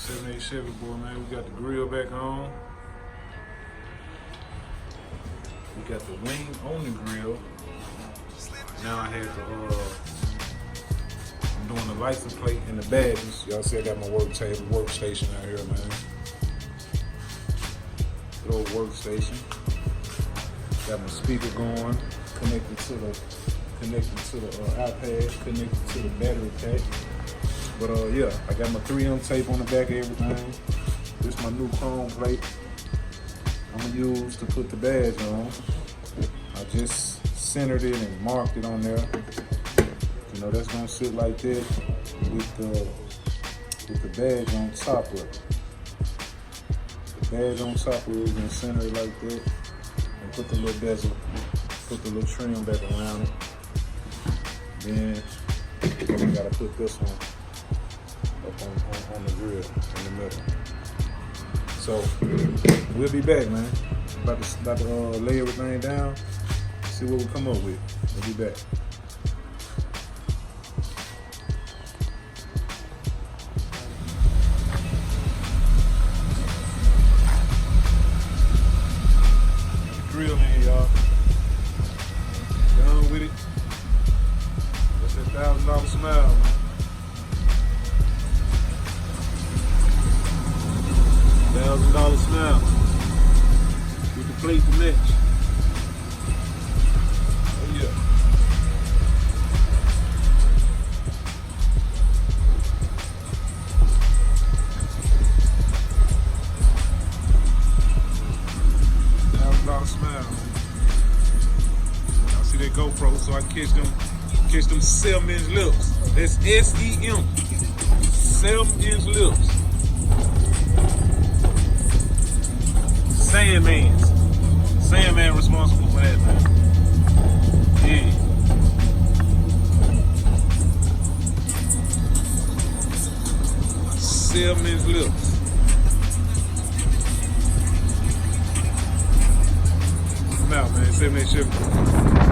787 boy, man. We got the grill back on. We got the wing on the grill. Now I had to, I'm doing the license plate and the badges. Y'all see I got my workstation out here, man. Good old workstation. Got my speaker going, connected to the iPad, connected to the battery pack. But yeah, I got my 3M tape on the back of everything. This is my new chrome plate I'm gonna use to put the badge on. I just centered it and marked it on there. You know, that's gonna sit like that with the badge on top of it. The badge on top of it is gonna center it like that, and put the little bezel, put the little trim back around it. Then we gotta put this one up on the grill in the middle. So we'll be back, man. About to lay everything down, see what we come up with. We'll be back. Grill in here, y'all. Done with it. That's that $1,000 smile, man. $1,000 smile with the plate to match. Oh yeah. $1,000 smile. Y'all see that GoPro, so I catch them 7-inch lips. That's SEM. 7-inch lips. Sandman responsible for that, man. Yeah. Seven-inch lips. I'm out, man. 787.